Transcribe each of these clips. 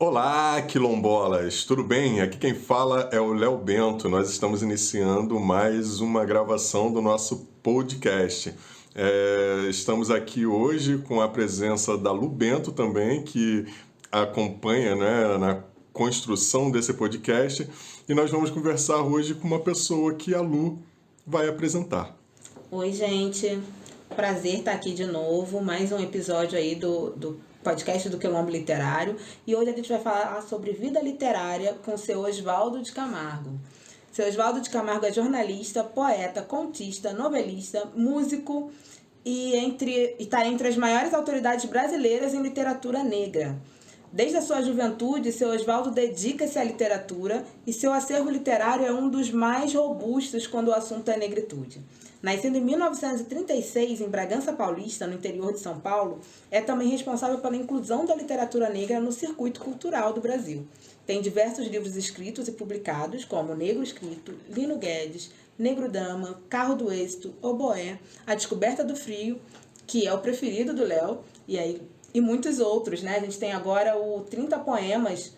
Olá, quilombolas! Tudo bem? Aqui quem fala é o Léo Bento. Nós estamos iniciando mais uma gravação do nosso podcast. Estamos aqui hoje com a presença da Lu Bento também, que acompanha, né, na construção desse podcast. E nós vamos conversar hoje com uma pessoa que a Lu vai apresentar. Oi, gente. Prazer estar aqui de novo. Mais um episódio aí do podcast do Quilombo Literário. E hoje a gente vai falar sobre vida literária com o seu Oswaldo de Camargo. Seu Oswaldo de Camargo é jornalista, poeta, contista, novelista, músico e está entre as maiores autoridades brasileiras em literatura negra. Desde a sua juventude, seu Oswaldo dedica-se à literatura e seu acervo literário é um dos mais robustos quando o assunto é negritude. Nascido em 1936 em Bragança Paulista, no interior de São Paulo, é também responsável pela inclusão da literatura negra no circuito cultural do Brasil. Tem diversos livros escritos e publicados, como Negro Escrito, Lino Guedes, Negro Dama, Carro do Êxito, Oboé, A Descoberta do Frio, que é o preferido do Léo, e muitos outros, né? A gente tem agora o 30 poemas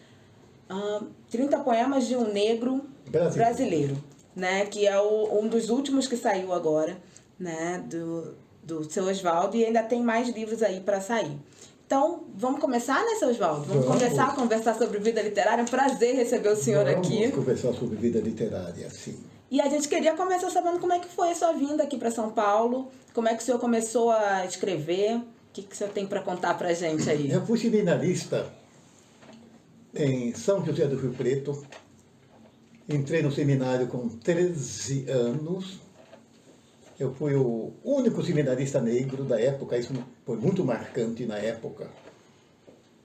de um negro brasileiro, né? Que é um dos últimos que saiu agora, né? Do seu Oswaldo, e ainda tem mais livros aí para sair. Então, vamos começar, né, seu Oswaldo? Vamos começar a conversar sobre vida literária. É um prazer receber o senhor aqui. Vamos conversar sobre vida literária, sim. E a gente queria começar sabendo como é que foi a sua vinda aqui para São Paulo, como é que o senhor começou a escrever. O que o senhor tem para contar para a gente aí? Eu fui seminarista em São José do Rio Preto. Entrei no seminário com 13 anos. Eu fui o único seminarista negro da época. Isso foi muito marcante na época.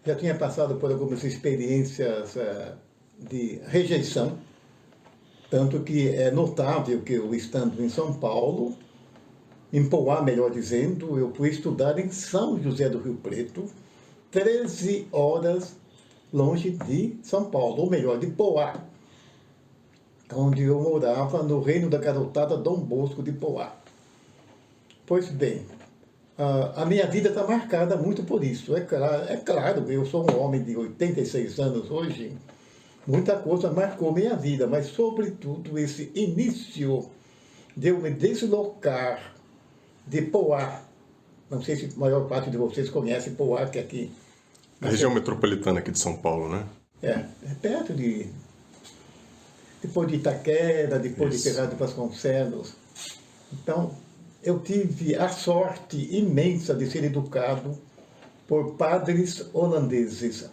Já tinha passado por algumas experiências de rejeição. Tanto que é notável que eu, estando em São Paulo, em Poá, melhor dizendo, eu fui estudar em São José do Rio Preto, 13 horas longe de São Paulo, ou melhor, de Poá, onde eu morava no reino da garotada Dom Bosco de Poá. Pois bem, a minha vida está marcada muito por isso. É claro, eu sou um homem de 86 anos hoje, muita coisa marcou minha vida, mas sobretudo esse início de eu me deslocar de Poá. Não sei se a maior parte de vocês conhece Poá, que é aqui. A região metropolitana aqui de São Paulo, né? É perto depois de Itaquera, depois de Ferraz de Vasconcelos. Então, eu tive a sorte imensa de ser educado por padres holandeses.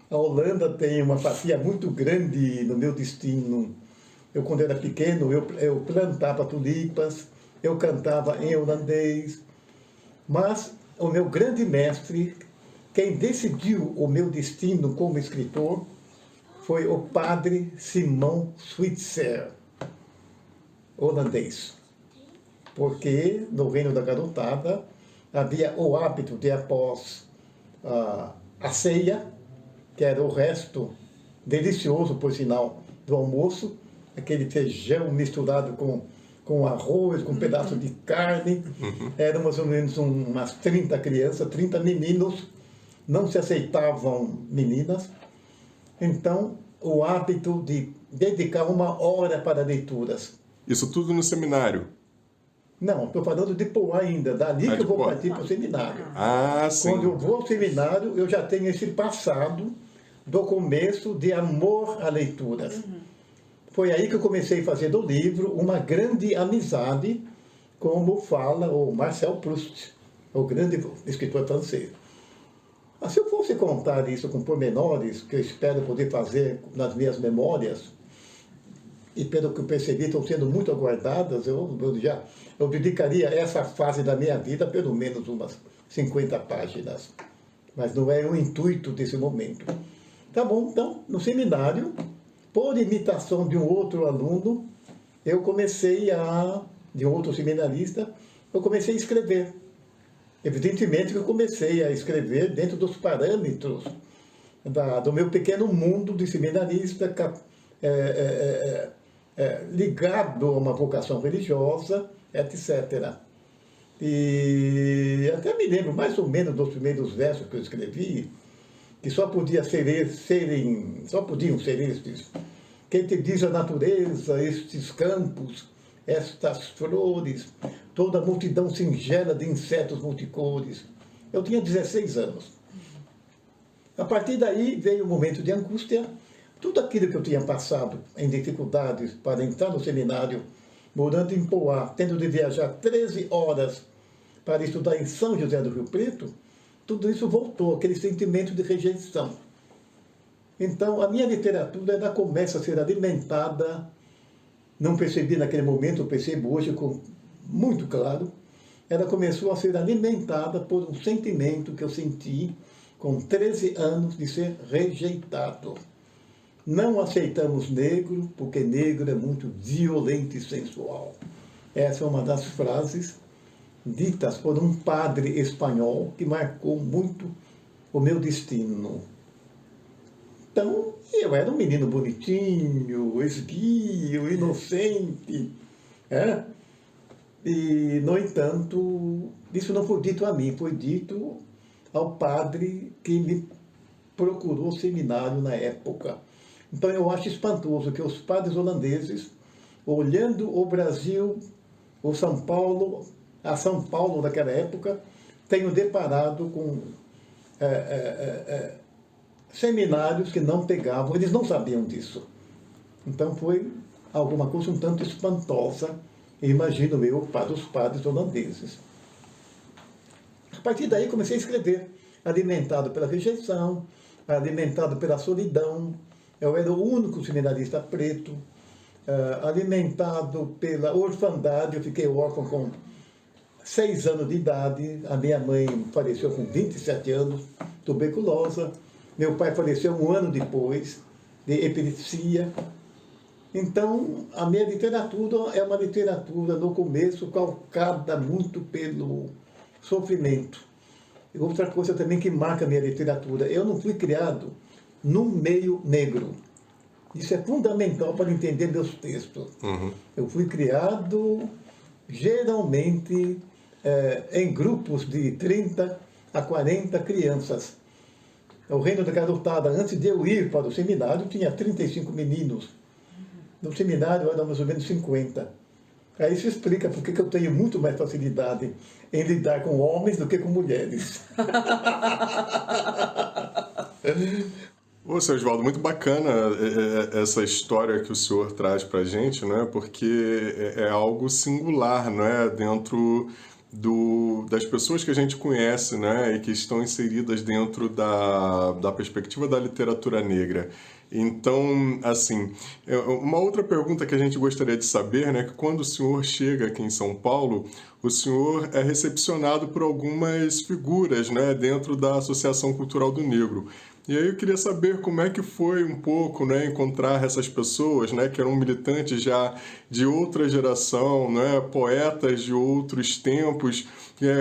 A Holanda tem uma fatia muito grande no meu destino. Eu, quando era pequeno, eu plantava tulipas, eu cantava em holandês, mas o meu grande mestre, quem decidiu o meu destino como escritor, foi o padre Simão Switzer, holandês. Porque no reino da garotada havia o hábito de, após a ceia, que era o resto delicioso, por sinal, do almoço, aquele feijão misturado com arroz, com um pedaço de carne. Eram mais ou menos umas 30 crianças, 30 meninos, não se aceitavam meninas. Então, o hábito de dedicar 1 hora para leituras. Isso tudo no seminário? Não, estou falando de Poá ainda, dali que eu vou partir para o seminário. Sim. Quando eu vou ao seminário, eu já tenho esse passado do começo de amor à leitura. Foi aí que eu comecei a fazer do livro uma grande amizade, como fala o Marcel Proust, o grande escritor francês. Se eu fosse contar isso com pormenores, que eu espero poder fazer nas minhas memórias, e pelo que eu percebi estão sendo muito aguardadas, eu dedicaria essa fase da minha vida a pelo menos umas 50 páginas. Mas não é o intuito desse momento. Tá bom, então, no seminário, por imitação de um outro aluno, de um outro seminarista, eu comecei a escrever. Evidentemente que eu comecei a escrever dentro dos parâmetros do meu pequeno mundo de seminarista, ligado a uma vocação religiosa, etc. E até me lembro mais ou menos dos primeiros versos que eu escrevi, que só podiam ser estes. Quem te diz a natureza, estes campos, estas flores, toda a multidão singela de insetos multicores. Eu tinha 16 anos. A partir daí veio um momento de angústia. Tudo aquilo que eu tinha passado em dificuldades para entrar no seminário, morando em Poá, tendo de viajar 13 horas para estudar em São José do Rio Preto, tudo isso voltou, aquele sentimento de rejeição. Então, a minha literatura ela começa a ser alimentada, não percebi naquele momento, eu percebo hoje muito claro, ela começou a ser alimentada por um sentimento que eu senti com 13 anos de ser rejeitado. Não aceitamos negro, porque negro é muito violento e sensual. Essa é uma das frases ditas por um padre espanhol que marcou muito o meu destino. Então, eu era um menino bonitinho, esguio, inocente. E, no entanto, isso não foi dito a mim, foi dito ao padre que me procurou seminário na época. Então, eu acho espantoso que os padres holandeses, olhando o Brasil, a São Paulo daquela época, tenham deparado com seminários que não pegavam, eles não sabiam disso. Então, foi alguma coisa um tanto espantosa, imagino eu, para os padres holandeses. A partir daí, comecei a escrever, alimentado pela rejeição, alimentado pela solidão. Eu era o único seminarista preto, alimentado pela orfandade. Eu fiquei órfão com 6 anos de idade. A minha mãe faleceu com 27 anos, tuberculosa. Meu pai faleceu um ano depois, de epilepsia. Então, a minha literatura é uma literatura, no começo, calcada muito pelo sofrimento. E outra coisa também que marca a minha literatura, eu não fui criado num meio negro. Isso é fundamental para entender meus textos. Eu fui criado, geralmente, em grupos de 30 a 40 crianças. O Reino da Garotada, antes de eu ir para o seminário, tinha 35 meninos. No seminário era mais ou menos 50. Aí isso explica por que eu tenho muito mais facilidade em lidar com homens do que com mulheres. Ô, seu Oswaldo, muito bacana essa história que o senhor traz para a gente, né? Porque é algo singular, né? Dentro das pessoas que a gente conhece, né? E que estão inseridas dentro da perspectiva da literatura negra. Então, assim, uma outra pergunta que a gente gostaria de saber, né, que quando o senhor chega aqui em São Paulo, o senhor é recepcionado por algumas figuras, né, dentro da Associação Cultural do Negro. E aí eu queria saber como é que foi um pouco, né, encontrar essas pessoas, né, que eram militantes já de outra geração, né, poetas de outros tempos.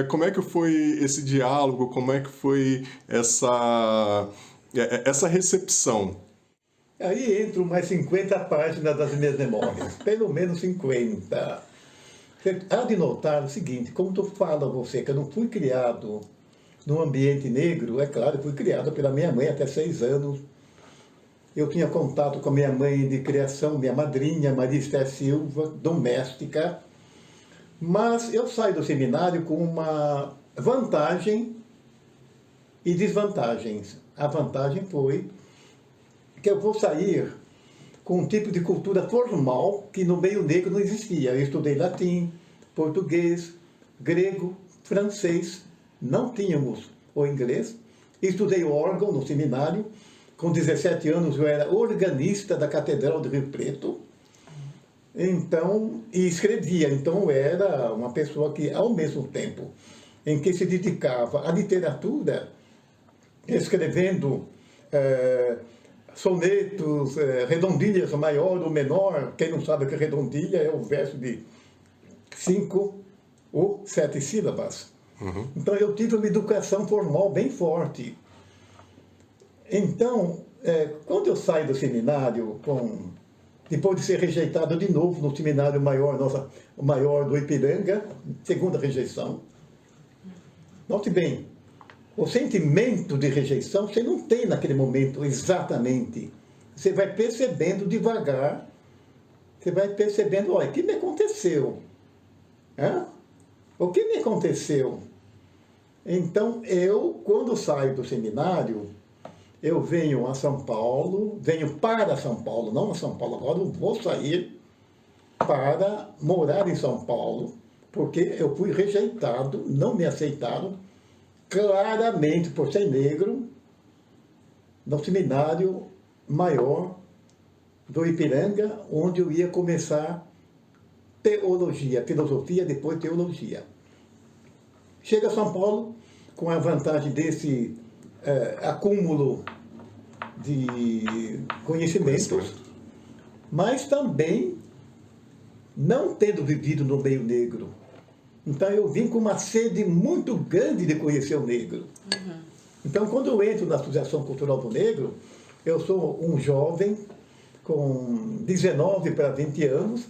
Como é que foi esse diálogo, como é que foi essa recepção? Aí entram mais 50 páginas das minhas memórias, pelo menos 50. Você há de notar o seguinte, como eu falo a você, que eu não fui criado num ambiente negro, é claro, eu fui criado pela minha mãe até 6 anos. Eu tinha contato com a minha mãe de criação, minha madrinha, Maria Esther Silva, doméstica. Mas eu saio do seminário com uma vantagem e desvantagens. A vantagem foi que eu vou sair com um tipo de cultura formal que no meio negro não existia. Eu estudei latim, português, grego, francês, não tínhamos o inglês. Estudei órgão no seminário. Com 17 anos eu era organista da Catedral de Rio Preto. Então, e escrevia. Então eu era uma pessoa que, ao mesmo tempo em que se dedicava à literatura, escrevendo sonetos, redondilhas maior ou menor. Quem não sabe o que é redondilha é o verso de 5 ou 7 sílabas. Então eu tive uma educação formal bem forte. Então, quando eu saio do seminário, depois de ser rejeitado de novo no seminário maior, o maior do Ipiranga, segunda rejeição. Note bem, O sentimento de rejeição você não tem naquele momento exatamente. Você vai percebendo devagar, você vai percebendo, olha, o que me aconteceu? Hã? O que me aconteceu? Então, quando saio do seminário, eu venho a São Paulo, venho para São Paulo, não a São Paulo, agora eu vou sair para morar em São Paulo, porque eu fui rejeitado, não me aceitaram, claramente por ser negro, no seminário maior do Ipiranga, onde eu ia começar teologia, filosofia, depois teologia. Chega a São Paulo com a vantagem desse acúmulo de conhecimentos, mas também não tendo vivido no meio negro. Então eu vim com uma sede muito grande de conhecer o negro. Uhum. Então quando eu entro na Associação Cultural do Negro, eu sou um jovem com 19 para 20 anos,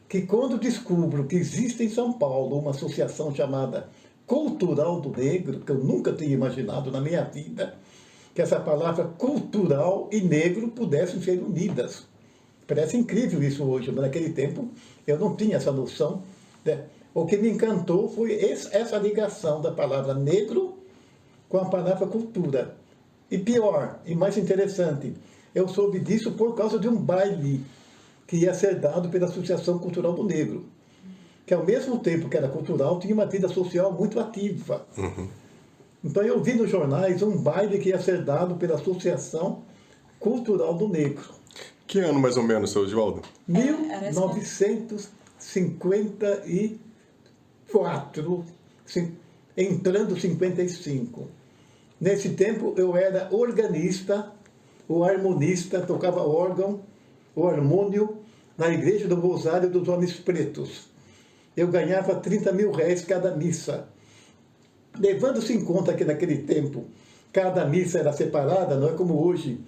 que quando descubro que existe em São Paulo uma associação chamada Cultural do Negro, que eu nunca tinha imaginado na minha vida, que essa palavra cultural e negro pudessem ser unidas. Parece incrível isso hoje, mas naquele tempo eu não tinha essa noção, né? O que me encantou foi essa ligação da palavra negro com a palavra cultura. E pior, e mais interessante, eu soube disso por causa de um baile que ia ser dado pela Associação Cultural do Negro, que ao mesmo tempo que era cultural, tinha uma vida social muito ativa. Uhum. Então eu vi nos jornais um baile que ia ser dado pela Associação Cultural do Negro. Que ano mais ou menos, seu Oswaldo? 1954, entrando 55. Nesse tempo eu era organista, ou harmonista, tocava órgão, ou harmônio, na Igreja do Rosário dos Homens Pretos. Eu ganhava 30 mil reais cada missa. Levando-se em conta que naquele tempo cada missa era separada, não é como hoje,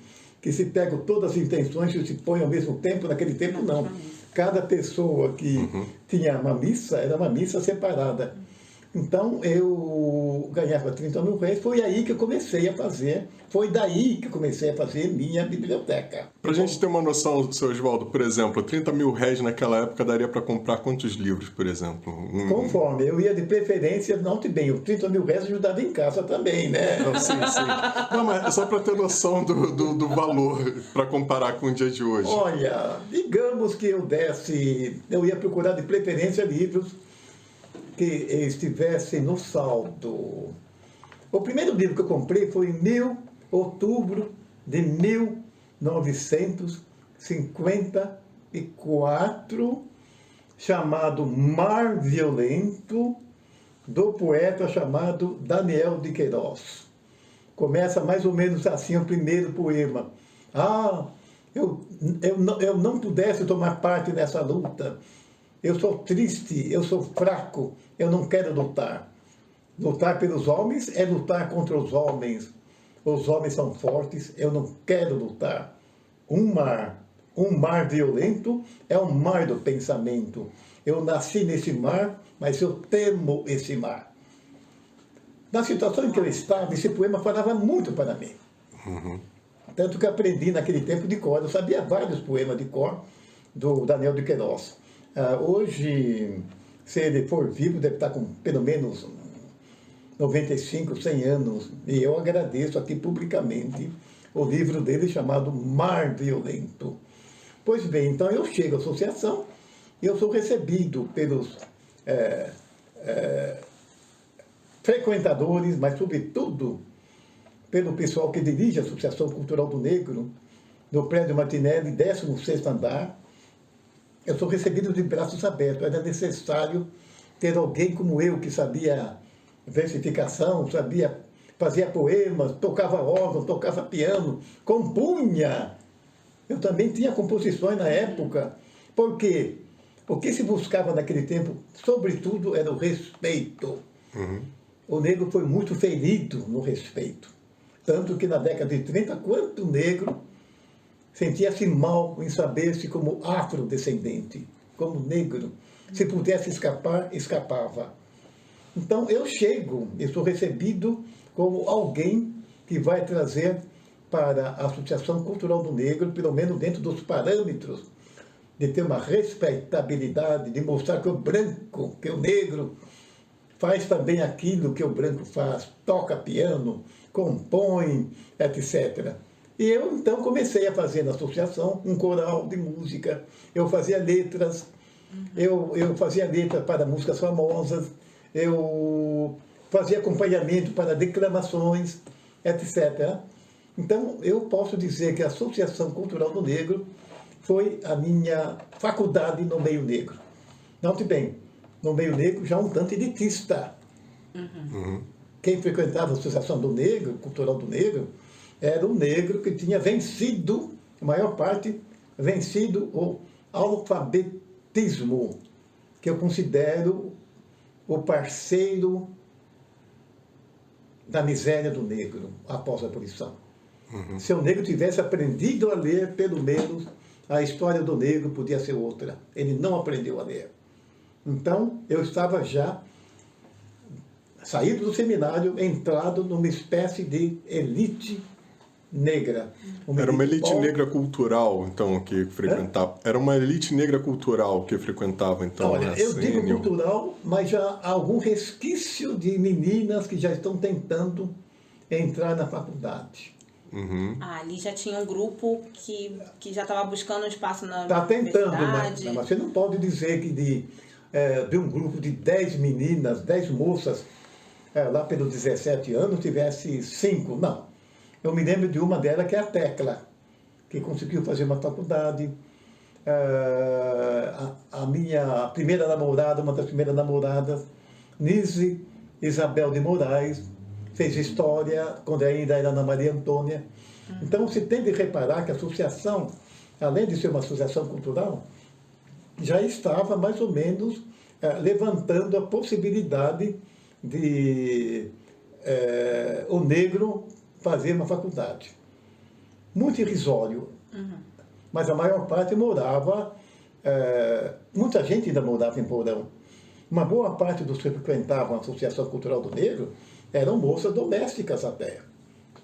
que se pegam todas as intenções e se põem ao mesmo tempo, naquele tempo não. Cada pessoa que tinha uma missa, era uma missa separada. Então eu ganhava 30 mil reais, foi aí que eu comecei a fazer, foi daí que eu comecei a fazer minha biblioteca. Para a gente ter uma noção, seu Oswaldo, por exemplo, 30 mil reais naquela época daria para comprar quantos livros, por exemplo? Conforme, eu ia de preferência, note bem, os 30 mil reais ajudava em casa também, né? Não, sim. Não, mas só para ter noção do valor, para comparar com o dia de hoje. Olha, digamos que eu ia procurar de preferência livros que estivessem no saldo. O primeiro livro que eu comprei foi em outubro de 1954, chamado Mar Violento, do poeta chamado Daniel de Queiroz. Começa mais ou menos assim o primeiro poema. Eu não pudesse tomar parte nessa luta. Eu sou triste, eu sou fraco, eu não quero lutar. Lutar pelos homens é lutar contra os homens. Os homens são fortes, eu não quero lutar. Um mar violento é um mar do pensamento. Eu nasci nesse mar, mas eu temo esse mar. Na situação em que eu estava, esse poema falava muito para mim. Uhum. Tanto que eu aprendi naquele tempo de cor. Eu sabia vários poemas de cor do Daniel de Queiroz. Hoje, se ele for vivo, deve estar com pelo menos 95, 100 anos. E eu agradeço aqui publicamente o livro dele chamado Mar Violento. Pois bem, então eu chego à associação e eu sou recebido pelos frequentadores, mas sobretudo pelo pessoal que dirige a Associação Cultural do Negro, no prédio Martinelli, 16º andar. Eu sou recebido de braços abertos. Era necessário ter alguém como eu, que sabia versificação, fazia poemas, tocava órgão, tocava piano, compunha. Eu também tinha composições na época. Por quê? O que se buscava naquele tempo, sobretudo, era o respeito. Uhum. O negro foi muito ferido no respeito. Tanto que na década de 30, quanto negro sentia-se mal em saber-se como afrodescendente, como negro. Se pudesse escapar, escapava. Então eu sou recebido como alguém que vai trazer para a Associação Cultural do Negro, pelo menos dentro dos parâmetros de ter uma respeitabilidade, de mostrar que o branco, que o negro faz também aquilo que o branco faz, toca piano, compõe, etc. E eu, então, comecei a fazer na associação um coral de música. Eu fazia letras, eu fazia letras para músicas famosas, eu fazia acompanhamento para declamações, etc. Então, eu posso dizer que a Associação Cultural do Negro foi a minha faculdade no meio negro. Note bem, no meio negro já um tanto elitista. Quem frequentava a Associação do Negro, Cultural do Negro, era um negro que tinha vencido, a maior parte, vencido o alfabetismo, que eu considero o parceiro da miséria do negro após a abolição. Se o negro tivesse aprendido a ler, pelo menos, a história do negro podia ser outra. Ele não aprendeu a ler. Então, eu estava já saído do seminário, entrado numa espécie de elite negra. Era uma elite negra cultural, então, que frequentava. Era uma elite negra cultural que frequentava, então, olha, eu digo cultural, mas já há algum resquício de meninas que já estão tentando entrar na faculdade. Ali já tinha um grupo que já estava buscando um espaço na Está tentando, universidade. mas você não pode dizer que de um grupo de 10 meninas, 10 moças, lá pelos 17 anos, tivesse 5. Não. Eu me lembro de uma delas, que é a Tecla, que conseguiu fazer uma faculdade. A minha primeira namorada, uma das primeiras namoradas, Nise Isabel de Moraes, fez história quando ainda era Ana Maria Antônia. Então, se tem de reparar que a associação, além de ser uma associação cultural, já estava mais ou menos levantando a possibilidade de o negro fazer uma faculdade. Muito irrisório, mas a maior parte morava, muita gente ainda morava em Porão. Uma boa parte dos que frequentavam a Associação Cultural do Negro eram moças domésticas até.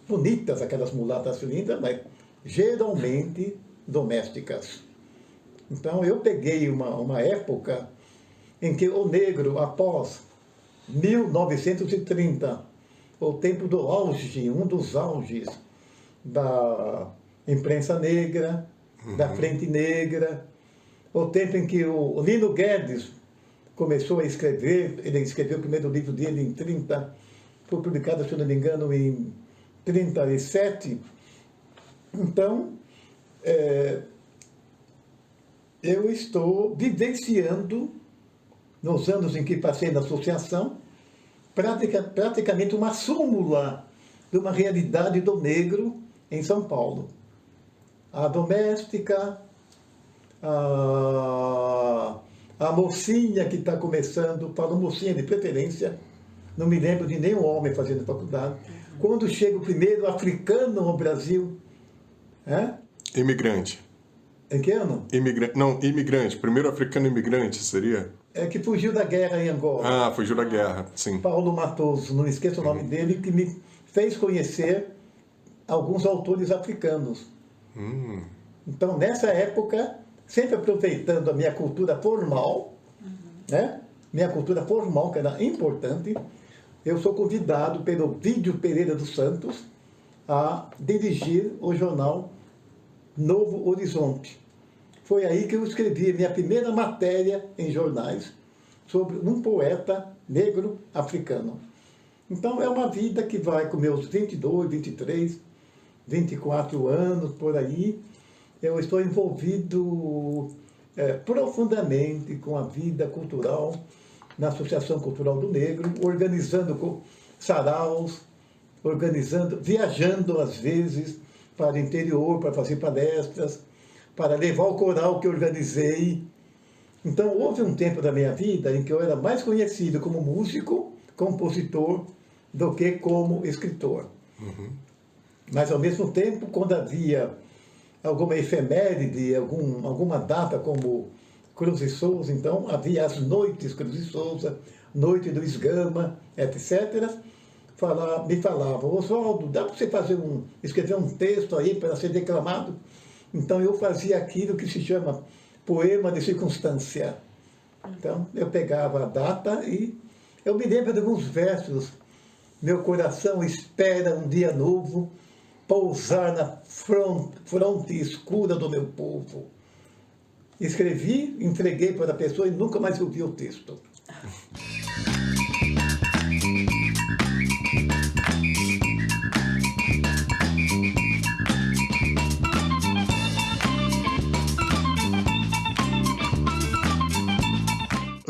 Bonitas, aquelas mulatas lindas, mas geralmente domésticas. Então eu peguei uma época em que o negro, após 1930, o tempo do auge, um dos auges da imprensa negra, da frente negra, o tempo em que o Lino Guedes começou a escrever, ele escreveu o primeiro livro dele em 30, foi publicado, se não me engano, em 37. Então, eu estou vivenciando, nos anos em que passei na associação, praticamente uma súmula de uma realidade do negro em São Paulo. A doméstica, a mocinha que está começando, falo mocinha de preferência, não me lembro de nenhum homem fazendo faculdade. Quando chega o primeiro africano no Brasil... Imigrante. Em que ano? Imigrante. Primeiro africano imigrante seria? Que fugiu da guerra em Angola. Fugiu da guerra, sim. Paulo Matoso, não esqueço o nome dele, que me fez conhecer alguns autores africanos. Então, nessa época, sempre aproveitando a minha cultura formal, minha cultura formal, que era importante, eu sou convidado pelo Vídio Pereira dos Santos a dirigir o jornal Novo Horizonte. Foi aí que eu escrevi a minha primeira matéria em jornais sobre um poeta negro africano. Então, é uma vida que vai com meus 22, 23, 24 anos, por aí. Eu estou envolvido profundamente com a vida cultural na Associação Cultural do Negro, organizando saraus, viajando às vezes para o interior, para fazer palestras, para levar o coral que organizei. Então, houve um tempo da minha vida em que eu era mais conhecido como músico, compositor, do que como escritor. Mas, ao mesmo tempo, quando havia alguma efeméride, alguma data como Cruz e Souza, então havia as noites Cruz e Souza, noite do Esgama, etc. Me falavam, Oswaldo, dá para você escrever um texto aí para ser declamado? Então eu fazia aquilo que se chama poema de circunstância. Então eu pegava a data e eu me lembro de alguns versos. Meu coração espera um dia novo pousar na fronte escura do meu povo. Escrevi, entreguei para a pessoa e nunca mais ouvi o texto.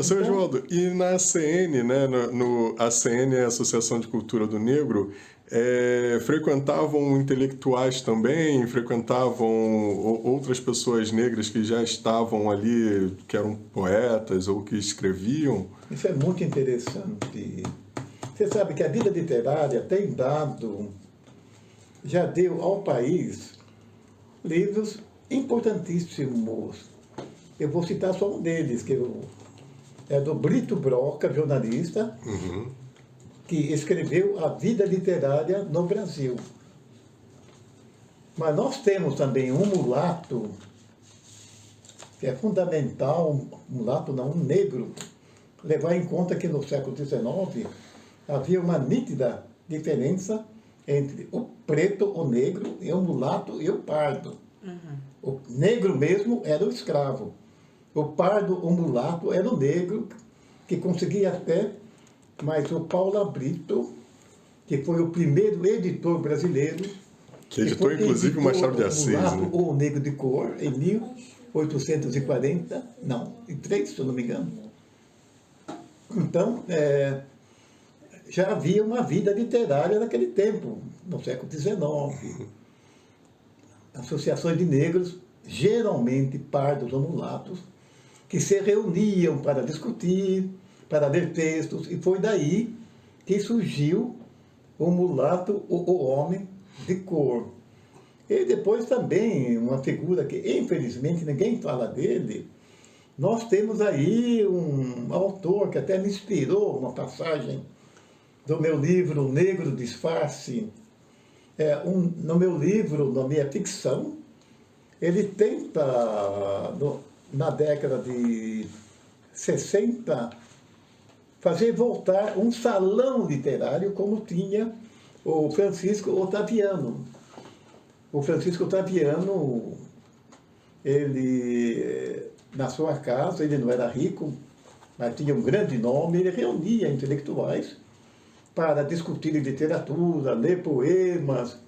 Seu Oswaldo, e na ACN, né, ACN é a Associação de Cultura do Negro, frequentavam intelectuais também, frequentavam outras pessoas negras que já estavam ali, que eram poetas ou que escreviam? Isso é muito interessante. Você sabe que a vida literária já deu ao país livros importantíssimos. Eu vou citar só um deles, é do Brito Broca, jornalista, que escreveu A Vida Literária no Brasil. Mas nós temos também um mulato, que é fundamental, um negro, levar em conta que no século XIX havia uma nítida diferença entre o preto, o negro, e o mulato e o pardo. O negro mesmo era o escravo. O pardo, o mulato, era o negro que conseguia até, mas o Paulo Brito, que foi o primeiro editor brasileiro, que editou inclusive o Machado de Assis, né? O Negro de Cor, em 1843, se eu não me engano. Então, já havia uma vida literária naquele tempo, no século XIX. Associações de negros, geralmente pardos ou mulatos, que se reuniam para discutir, para ler textos, e foi daí que surgiu o mulato, o homem de cor. E depois também uma figura que, infelizmente, ninguém fala dele. Nós temos aí um autor que até me inspirou uma passagem do meu livro Negro Disfarce. No meu livro, na minha ficção, ele tenta, na década de 60, fazer voltar um salão literário como tinha o Francisco Otaviano. O Francisco Otaviano, ele, na sua casa, ele não era rico, mas tinha um grande nome, ele reunia intelectuais para discutir literatura, ler poemas,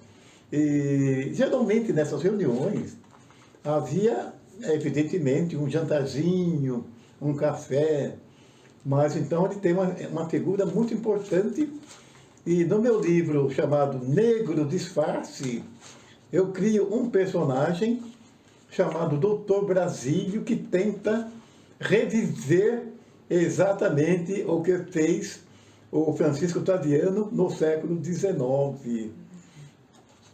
e geralmente nessas reuniões havia, evidentemente, um jantarzinho, um café, mas então ele tem uma figura muito importante. E no meu livro chamado Negro Disfarce, eu crio um personagem chamado Dr. Brasílio, que tenta reviver exatamente o que fez o Francisco Otaviano no século XIX.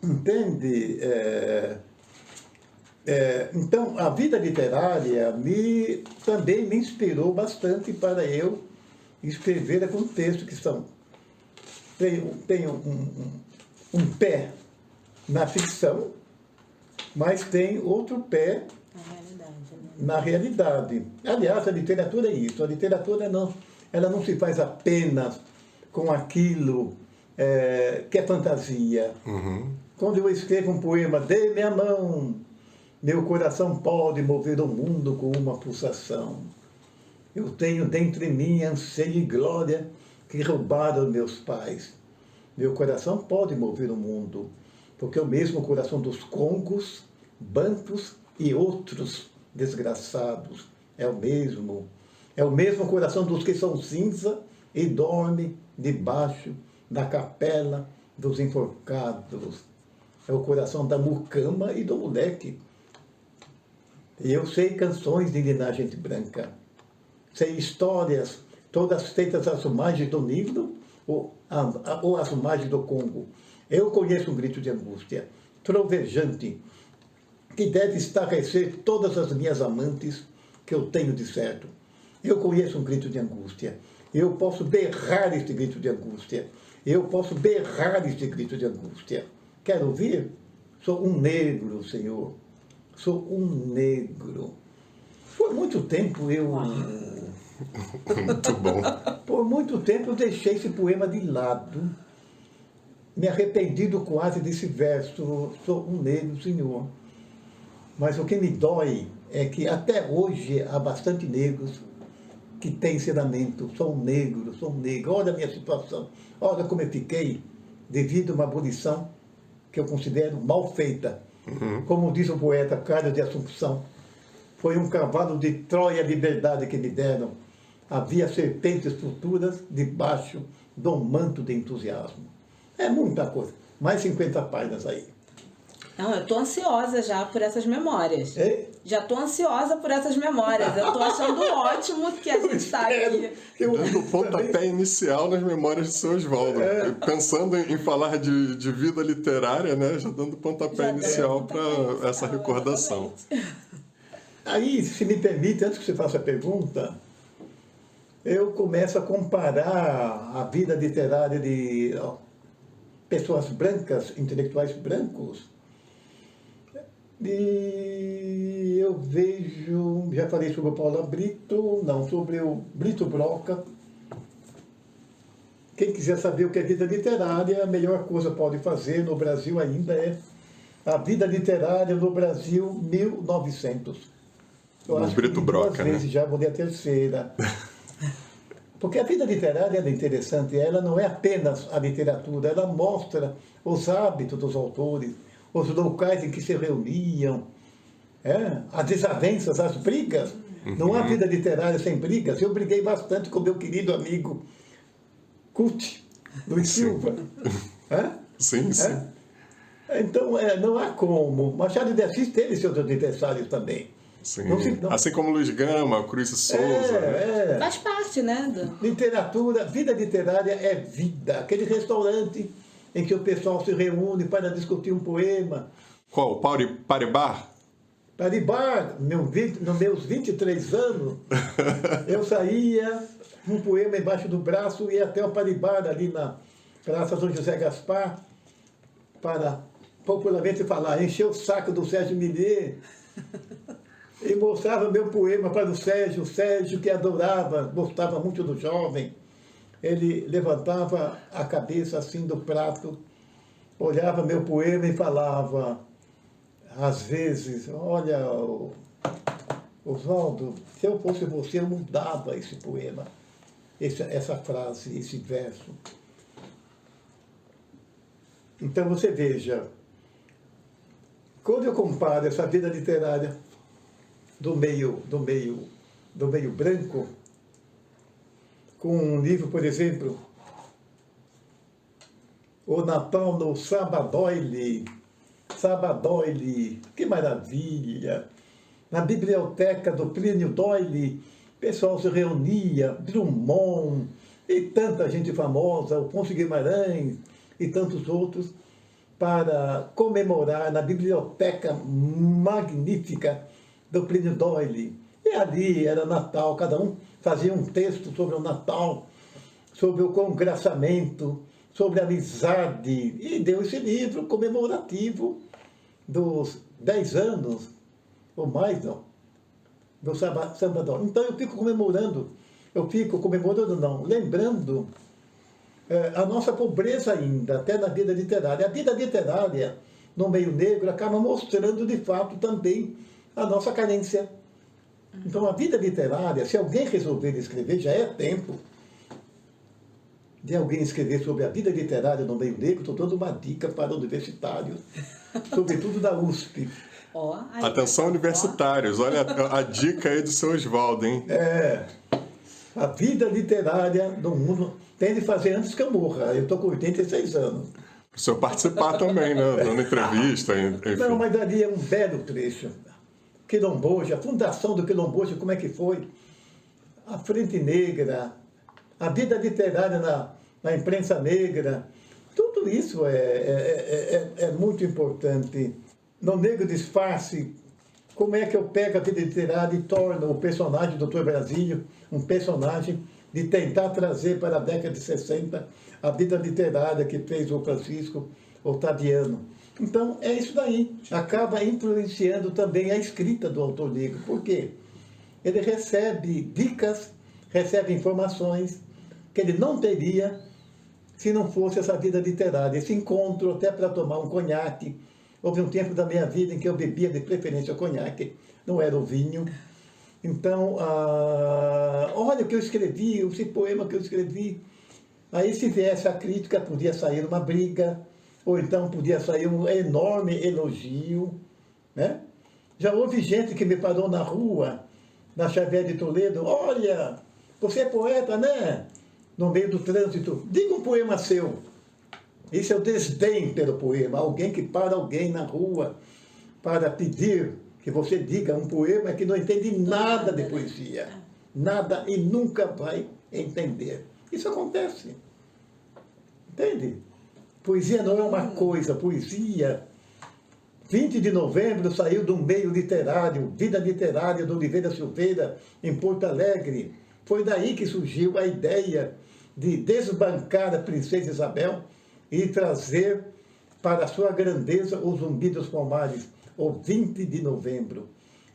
Entende? Então, a vida literária também me inspirou bastante para eu escrever algum texto que tem um pé na ficção, mas tem outro pé na realidade. Aliás, a literatura é isso. A literatura ela não se faz apenas com aquilo que é fantasia. Quando eu escrevo um poema, dê-me a mão, meu coração pode mover o mundo com uma pulsação. Eu tenho dentro de mim anseio e glória que roubaram meus pais. Meu coração pode mover o mundo, porque é o mesmo coração dos congos, bantus e outros desgraçados. É o mesmo. É o mesmo coração dos que são cinza e dormem debaixo da capela dos enforcados. É o coração da mucama e do moleque. E eu sei canções de linhagem branca. Sei histórias, todas feitas às margens do Nilo ou às margens do Congo. Eu conheço um grito de angústia, trovejante, que deve estarrecer todas as minhas amantes que eu tenho de certo. Eu conheço um grito de angústia. Eu posso berrar este grito de angústia. Eu posso berrar este grito de angústia. Quer ouvir? Sou um negro, Senhor. Sou um negro. Por muito tempo eu... Muito bom. Por muito tempo eu deixei esse poema de lado. Me arrependido quase desse verso. Sou um negro, Senhor. Mas o que me dói é que até hoje há bastante negros que têm ensinamento. Sou um negro, sou um negro. Olha a minha situação. Olha como eu fiquei devido a uma abolição que eu considero mal feita. Como diz o poeta Carlos de Assumpção, foi um cavalo de Troia liberdade que me deram. Havia serpentes futuras debaixo do manto de entusiasmo. É muita coisa. Mais 50 páginas aí. Não, eu tô ansiosa já por essas memórias. É? Já tô ansiosa por essas memórias. Eu tô achando ótimo que a gente está aqui. Dando pontapé inicial nas memórias de seu Oswaldo. Pensando em falar de vida literária, né? Já dando pontapé inicial para essa recordação. Exatamente. Aí, se me permite, antes que você faça a pergunta, eu começo a comparar a vida literária de pessoas brancas, intelectuais brancos. E eu vejo, já falei sobre o Paulo Brito, não, sobre o Brito Broca. Quem quiser saber o que é vida literária, a melhor coisa que pode fazer no Brasil ainda é a vida literária no Brasil 1900. Eu acho Brito que Broca, duas vezes, já vou ler a terceira. Porque a vida literária é interessante, ela não é apenas a literatura, ela mostra os hábitos dos autores, os locais em que se reuniam, as desavenças, as brigas. Não há vida literária sem brigas. Eu briguei bastante com meu querido amigo Cult, Luiz Silva. Sim. Então, não há como. Machado de Assis teve seus adversários também. Sim. Assim como Luiz Gama, Cruz e Souza. Faz parte, né? Literatura, vida literária é vida. Aquele restaurante em que o pessoal se reúne para discutir um poema. Qual? Paribar? Paribar, nos meus 23 anos, eu saía com um poema embaixo do braço e ia até o Paribar, ali na Praça São José Gaspar, para, popularmente falar, encher o saco do Sérgio Millier. E mostrava meu poema para o Sérgio que adorava, gostava muito do jovem. Ele levantava a cabeça assim do prato, olhava meu poema e falava, às vezes, olha, Oswaldo, se eu fosse você, eu mudava esse poema, essa frase, esse verso. Então você veja, quando eu comparo essa vida literária do meio branco, com um livro, por exemplo, O Natal no Sabadoile, que maravilha! Na biblioteca do Plínio Doyle, o pessoal se reunia, Drummond e tanta gente famosa, Alfonso Guimarães e tantos outros, para comemorar na biblioteca magnífica do Plínio Doyle. E ali era Natal, cada um fazia um texto sobre o Natal, sobre o congraçamento, sobre a amizade, e deu esse livro comemorativo dos 10 anos, ou mais, não, do Salvador. Então eu fico lembrando a nossa pobreza ainda, até na vida literária. A vida literária, no meio negro, acaba mostrando, de fato, também a nossa carência. Então, a vida literária, se alguém resolver escrever, já é tempo de alguém escrever sobre a vida literária no meio negro. Estou dando uma dica para universitários, sobretudo da USP. Atenção, universitários, olha a dica aí do seu Oswaldo, hein? A vida literária no mundo tem de fazer antes que eu morra. Eu estou com 86 anos. Para o senhor participar também, né? Dando entrevista, enfim. Não, mas ali é um belo trecho. Quilomboja, a fundação do Quilomboja, como é que foi? A Frente Negra, a vida literária na imprensa negra, tudo isso é muito importante. No Negro Disfarce, como é que eu pego a vida literária e torno o personagem do Dr. Brasílio um personagem de tentar trazer para a década de 60 a vida literária que fez o Francisco Ottaviano. Então, é isso daí. Acaba influenciando também a escrita do autor negro. Por quê? Ele recebe dicas, recebe informações que ele não teria se não fosse essa vida literária. Esse encontro até para tomar um conhaque. Houve um tempo da minha vida em que eu bebia de preferência o conhaque, não era o vinho. Então, olha o que eu escrevi, esse poema que eu escrevi. Aí, se viesse a crítica, podia sair uma briga, ou então podia sair um enorme elogio, né? Já houve gente que me parou na rua, na Xavier de Toledo, olha, você é poeta, né? No meio do trânsito, diga um poema seu. Isso é o desdém pelo poema. Alguém que para alguém na rua para pedir que você diga um poema que não entende nada de poesia. Nada e nunca vai entender. Isso acontece. Entende? Poesia não é uma coisa. Poesia, 20 de novembro, saiu do meio literário, Vida Literária do Oliveira Silveira, em Porto Alegre. Foi daí que surgiu a ideia de desbancar a princesa Isabel e trazer para a sua grandeza o Zumbi dos Palmares, o 20 de novembro.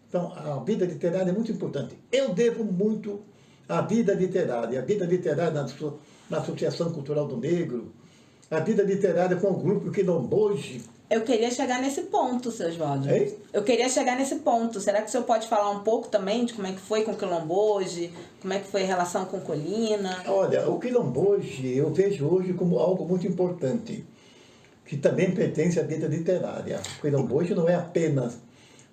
Então, a vida literária é muito importante. Eu devo muito à vida literária na Associação Cultural do Negro, a vida literária com o grupo Quilomboje. Eu queria chegar nesse ponto, seu Oswaldo. Eu queria chegar nesse ponto. Será que o senhor pode falar um pouco também de como é que foi com o Quilomboje, como é que foi a relação com Colina? Olha, o Quilomboje eu vejo hoje como algo muito importante, que também pertence à vida literária. O Quilomboje não é apenas...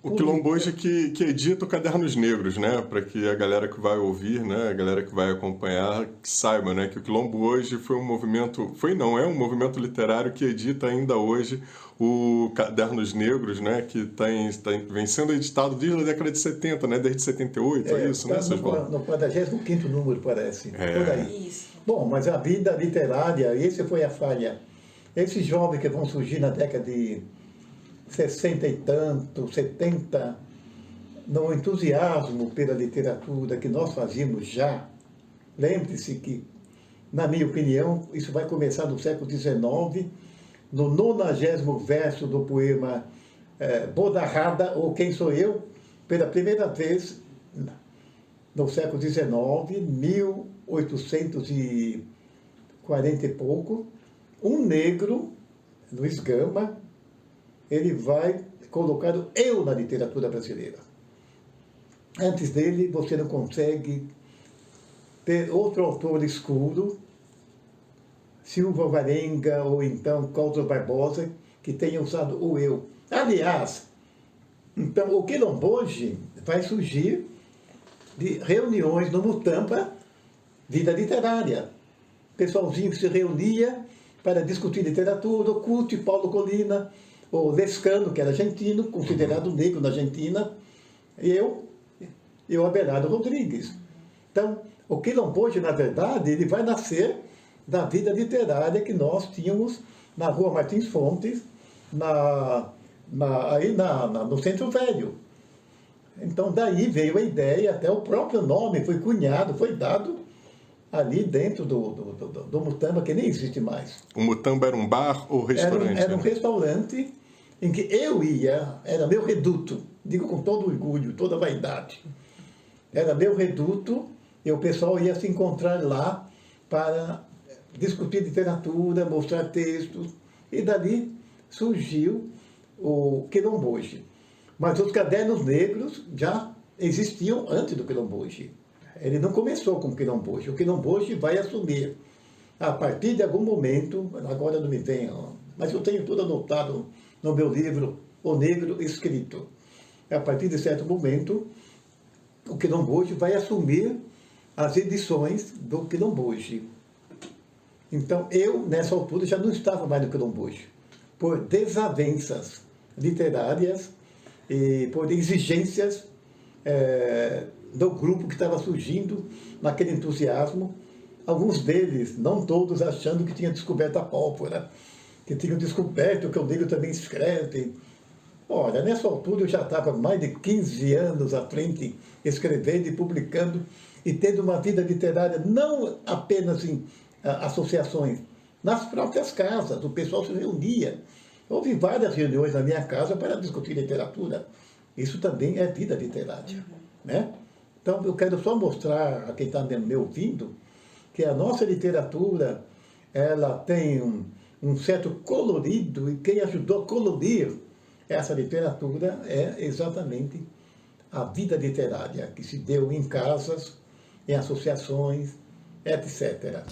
O Quilomboje que edita o Cadernos Negros, né? Para que a galera que vai ouvir, né? A galera que vai acompanhar, que saiba, né? Que o Quilomboje foi um movimento... é um movimento literário que edita ainda hoje o Cadernos Negros, né? Que vem sendo editado desde a década de 70, né? Desde 78, é isso, né, Sr. Paulo? No 45º número, parece. Por aí. Isso. Bom, mas a vida literária, essa foi a falha. Esses jovens que vão surgir na década de 60 e tanto, 70, no entusiasmo pela literatura que nós fazíamos já, lembre-se que, na minha opinião, isso vai começar no século XIX, no 90º verso do poema Bodarrada, ou Quem Sou Eu, pela primeira vez, no século XIX, 1840 e pouco, um negro, Luiz Gama, ele vai colocar o eu na literatura brasileira. Antes dele, você não consegue ter outro autor escuro, Silva Alvarenga ou então Cláudio Barbosa, que tenha usado o eu. Aliás, então, o Quilomboje vai surgir de reuniões no Mutampa, vida literária. Pessoalzinho que se reunia para discutir literatura, o Curto e Paulo Colina, o Lescano, que era argentino, considerado negro na Argentina, e eu Abelardo Rodrigues. Então, o Quilomboje, na verdade, ele vai nascer da vida literária que nós tínhamos na Rua Martins Fontes, no Centro Velho. Então, daí veio a ideia, até o próprio nome foi cunhado, foi dado ali dentro do Mutamba, que nem existe mais. O Mutamba era um bar ou restaurante? Era um restaurante em que eu ia, era meu reduto, digo com todo orgulho, toda vaidade. Era meu reduto e o pessoal ia se encontrar lá para discutir literatura, mostrar textos, e dali surgiu o Quilomboje. Mas os cadernos negros já existiam antes do Quilomboje. Ele não começou com o Quilomboje. O Quilomboje vai assumir, a partir de algum momento, agora não me vem, mas eu tenho tudo anotado no meu livro, O Negro Escrito. A partir de certo momento, o Quilomboje vai assumir as edições do Quilomboje. Então, eu, nessa altura, já não estava mais no Quilomboje, por desavenças literárias e por exigências do grupo que estava surgindo naquele entusiasmo, alguns deles, não todos, achando que tinham descoberto a pólvora, que tinham descoberto que o negro também escreve. Olha, nessa altura eu já estava mais de 15 anos à frente, escrevendo e publicando, e tendo uma vida literária não apenas em associações, nas próprias casas, o pessoal se reunia. Houve várias reuniões na minha casa para discutir literatura. Isso também é vida literária, né? Então, eu quero só mostrar a quem está me ouvindo que a nossa literatura, ela tem um certo colorido, e quem ajudou a colorir essa literatura é exatamente a vida literária, que se deu em casas, em associações, etc.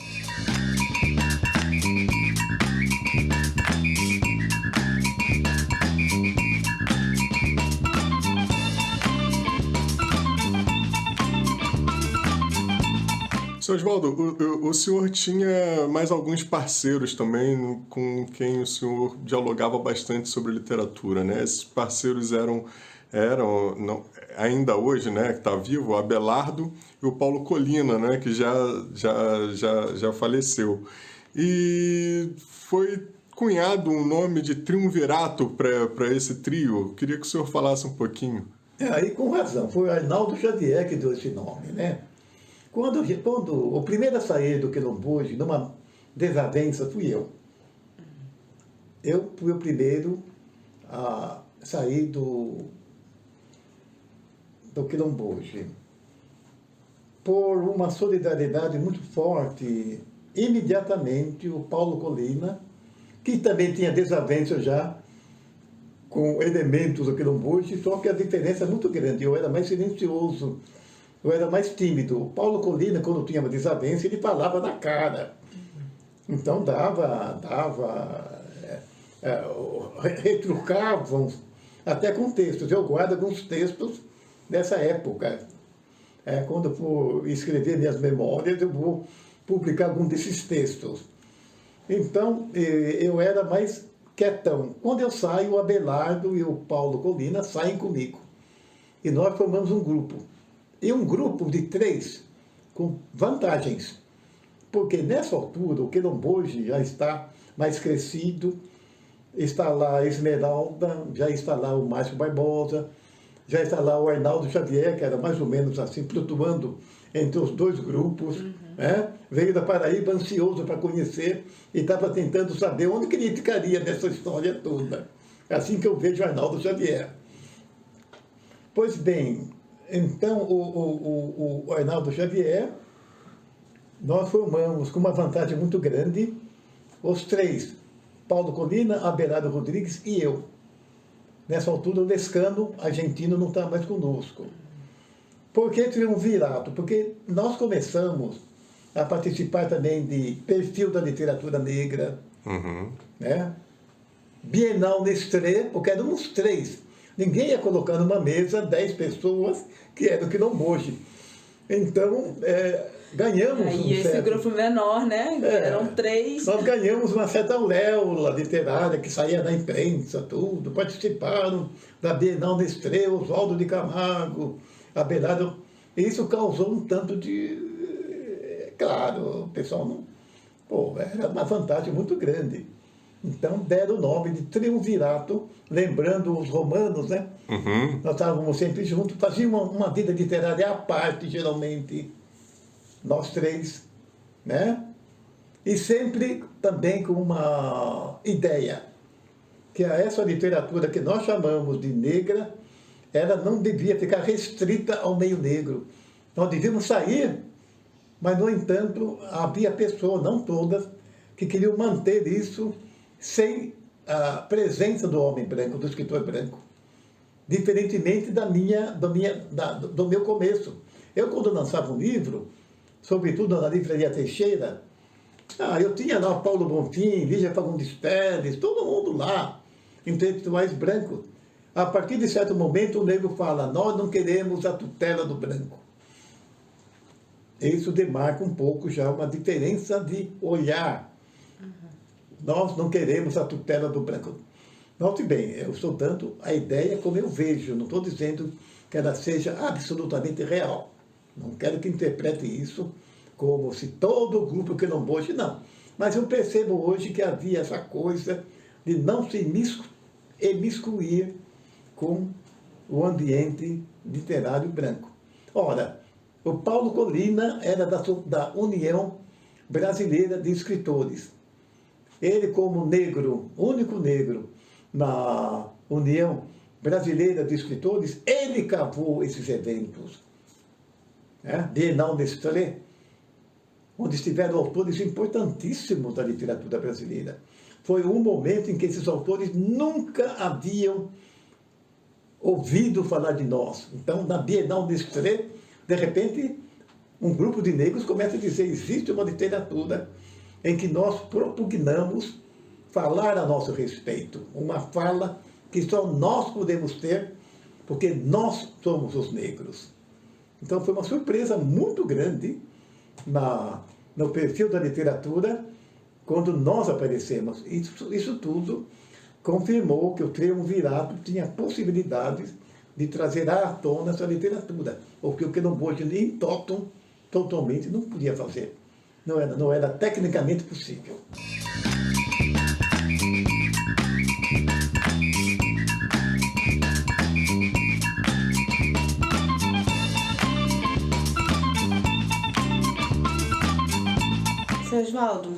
Seu Oswaldo, o senhor tinha mais alguns parceiros também com quem o senhor dialogava bastante sobre literatura, né? Esses parceiros eram não, ainda hoje, né, que está vivo, o Abelardo e o Paulo Colina, né, que já faleceu. E foi cunhado um nome de triunvirato para esse trio. Queria que o senhor falasse um pouquinho. Aí com razão, foi o Arnaldo Xavier que deu esse nome, né? Quando o primeiro a sair do Quilomboje, numa desavença, fui eu. Eu fui o primeiro a sair do Quilomboje. Por uma solidariedade muito forte, imediatamente o Paulo Colina, que também tinha desavença já com elementos do Quilomboje, só que a diferença é muito grande. Eu era mais silencioso, eu era mais tímido. O Paulo Colina, quando tinha uma desavença, ele falava na cara. Então retrucavam até com textos. Eu guardo alguns textos dessa época. Quando eu for escrever minhas memórias, eu vou publicar algum desses textos. Então, eu era mais quietão. Quando eu saio, o Abelardo e o Paulo Colina saem comigo. E nós formamos um grupo. E um grupo de 3 com vantagens. Porque nessa altura o Quilomboje já está mais crescido, está lá a Esmeralda, já está lá o Márcio Barbosa, já está lá o Arnaldo Xavier, que era mais ou menos assim, flutuando entre os 2 grupos. Né? Veio da Paraíba ansioso para conhecer e estava tentando saber onde que ele ficaria nessa história toda. É assim que eu vejo o Arnaldo Xavier. Pois bem, então o Arnaldo Xavier, nós formamos com uma vantagem muito grande, os 3, Paulo Colina, Abelardo Rodrigues e eu. Nessa altura o Lescano, argentino, não está mais conosco. Por que triunvirato? Porque nós começamos a participar também de perfil da literatura negra, né? Bienal Nestlé, porque éramos 3. Ninguém ia colocar numa mesa 10 pessoas que eram Quilomboje. Então, ganhamos E esse grupo menor, né? Eram 3. Nós ganhamos uma certa auréola literária que saía da imprensa, tudo. Participaram da Bienal Nestlé, Oswaldo de Camargo, Abelardo. Isso causou um tanto de... Claro, o pessoal não... era uma vantagem muito grande. Então, deram o nome de triunvirato, lembrando os romanos, né? Nós estávamos sempre juntos, fazíamos uma vida literária à parte, geralmente, nós 3, né? E sempre também com uma ideia, que essa literatura que nós chamamos de negra, ela não devia ficar restrita ao meio negro. Nós devíamos sair, mas, no entanto, havia pessoas, não todas, que queriam manter isso sem a presença do homem branco, do escritor branco. Diferentemente do meu começo. Eu, quando lançava um livro, sobretudo na Livraria Teixeira, eu tinha lá o Paulo Bonfim, Lígia Fagundes Pérez, todo mundo lá, intelectuais brancos. A partir de certo momento, o negro fala, nós não queremos a tutela do branco. Isso demarca um pouco já uma diferença de olhar. Nós não queremos a tutela do branco. Note bem, eu estou dando a ideia como eu vejo, não estou dizendo que ela seja absolutamente real. Não quero que interprete isso como se todo o grupo Quilomboje, não. Mas eu percebo hoje que havia essa coisa de não se imiscuir com o ambiente literário branco. Ora, o Paulo Colina era da União Brasileira de Escritores. Ele, como negro, único negro na União Brasileira de Escritores, ele cavou esses eventos. Bienal Nestlé, onde estiveram autores importantíssimos da literatura brasileira. Foi um momento em que esses autores nunca haviam ouvido falar de nós. Então, na Bienal Nestlé, de repente, um grupo de negros começa a dizer: existe uma literatura em que nós propugnamos falar a nosso respeito. Uma fala que só nós podemos ter, porque nós somos os negros. Então, foi uma surpresa muito grande no perfil da literatura quando nós aparecemos. Isso tudo confirmou que o Triunvirato tinha possibilidades de trazer à tona essa literatura, o que o Quilombola em Totum totalmente não podia fazer. Não era tecnicamente possível. Seu Oswaldo,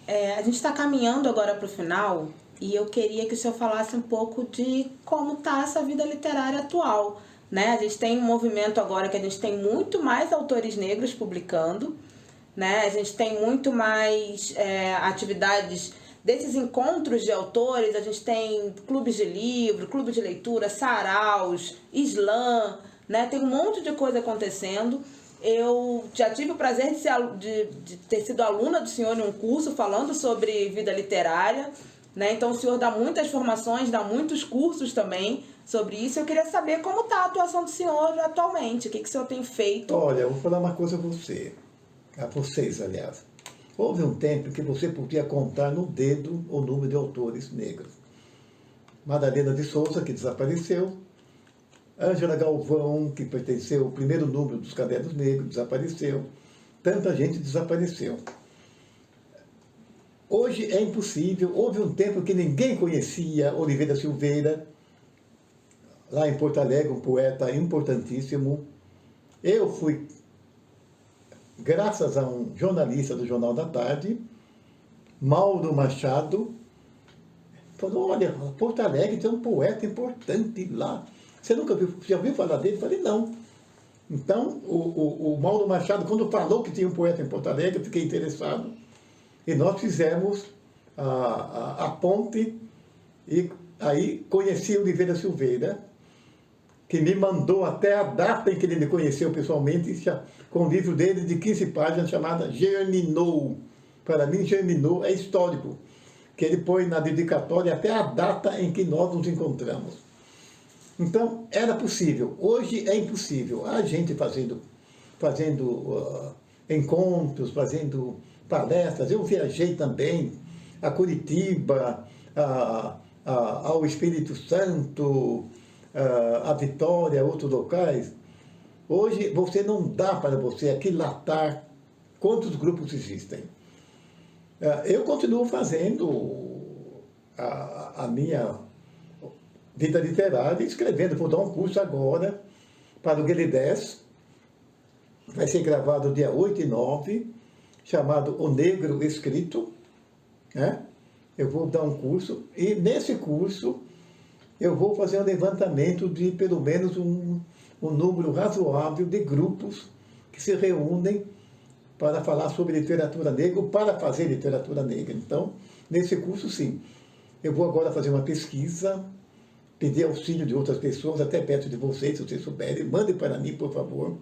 a gente está caminhando agora para o final e eu queria que o senhor falasse um pouco de como está essa vida literária atual, né? A gente tem um movimento agora que a gente tem muito mais autores negros publicando, né? A gente tem muito mais atividades desses encontros de autores, a gente tem clubes de livro, clubes de leitura, saraus, slam, né? Tem um monte de coisa acontecendo. Eu já tive o prazer de ter sido aluna do senhor em um curso falando sobre vida literária, né? Então o senhor dá muitas formações, dá muitos cursos também sobre isso. Eu queria saber como está a atuação do senhor atualmente, o que o senhor tem feito. Olha, eu vou falar uma coisa a vocês, aliás. Houve um tempo que você podia contar no dedo o número de autores negros. Madalena de Souza, que desapareceu. Ângela Galvão, que pertenceu ao primeiro número dos Cadernos Negros, desapareceu. Tanta gente desapareceu. Hoje é impossível. Houve um tempo que ninguém conhecia Oliveira Silveira, lá em Porto Alegre, um poeta importantíssimo. Eu fui, graças a um jornalista do Jornal da Tarde, Mauro Machado, falou: olha, Porto Alegre tem um poeta importante lá. Você nunca viu, já ouviu falar dele? Eu falei: não. Então, o Mauro Machado, quando falou que tinha um poeta em Porto Alegre, eu fiquei interessado. E nós fizemos a ponte, e aí conheci Oliveira Silveira, que me mandou até a data em que ele me conheceu pessoalmente, com o livro dele de 15 páginas, chamado Germinou. Para mim, Germinou é histórico, que ele põe na dedicatória até a data em que nós nos encontramos. Então, era possível. Hoje é impossível. A gente fazendo encontros, fazendo palestras. Eu viajei também a Curitiba, ao Espírito Santo, a Vitória, outros locais. Hoje, você não dá para você aquilatar quantos grupos existem. Eu continuo fazendo a minha vida literária, escrevendo. Vou dar um curso agora para o Guelidés. Vai ser gravado dia 8 e 9, chamado O Negro Escrito. Né? Eu vou dar um curso, e nesse curso eu vou fazer um levantamento de pelo menos um número razoável de grupos que se reúnem para falar sobre literatura negra, ou para fazer literatura negra. Então, nesse curso, sim. Eu vou agora fazer uma pesquisa, pedir auxílio de outras pessoas, até perto de vocês, se vocês souberem. Mandem para mim, por favor,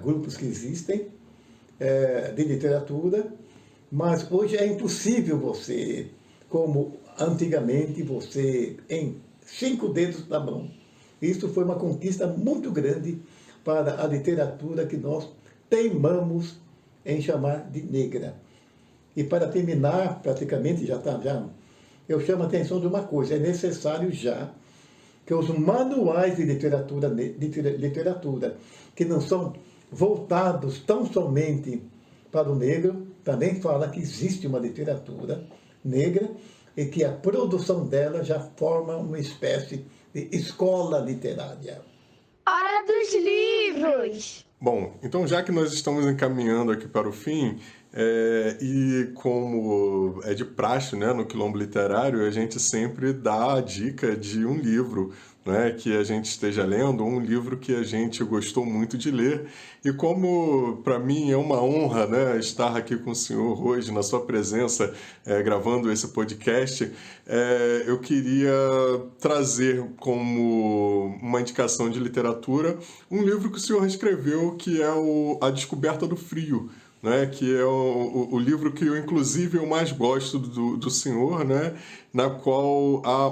grupos que existem de literatura. Mas hoje é impossível você, como antigamente, você em 5 dedos da mão. Isso foi uma conquista muito grande para a literatura que nós teimamos em chamar de negra. E para terminar, praticamente eu chamo a atenção de uma coisa: é necessário já que os manuais de literatura, que não são voltados tão somente para o negro, também fala que existe uma literatura negra e que a produção dela já forma uma espécie de escola literária. Hora dos livros! Bom, então já que nós estamos encaminhando aqui para o fim, e como é de praxe, né, no Quilombo Literário, a gente sempre dá a dica de um livro, né, que a gente esteja lendo, um livro que a gente gostou muito de ler. E como para mim é uma honra, né, estar aqui com o senhor hoje, na sua presença, gravando esse podcast, eu queria trazer como uma indicação de literatura um livro que o senhor escreveu, que é A Descoberta do Frio, né, que é o livro que eu, inclusive, eu mais gosto do senhor, né, na qual há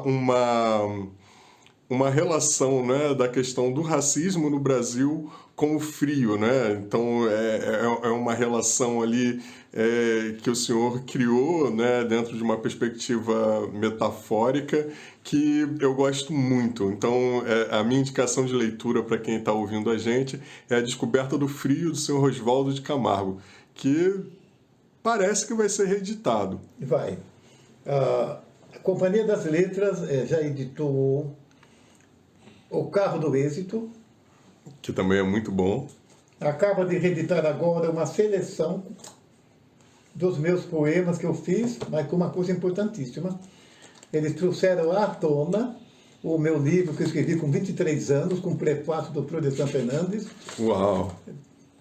uma relação, né, da questão do racismo no Brasil com o frio, né? Então é uma relação ali que o senhor criou, né, dentro de uma perspectiva metafórica que eu gosto muito. Então a minha indicação de leitura para quem está ouvindo a gente é A Descoberta do Frio, do senhor Oswaldo de Camargo, que parece que vai ser reeditado. Vai. A Companhia das Letras já editou O Carro do Êxito. Que também é muito bom. Acaba de reeditar agora uma seleção dos meus poemas que eu fiz, mas com uma coisa importantíssima. Eles trouxeram à tona o meu livro que eu escrevi com 23 anos, com o prefácio do Florestan Fernandes. Uau!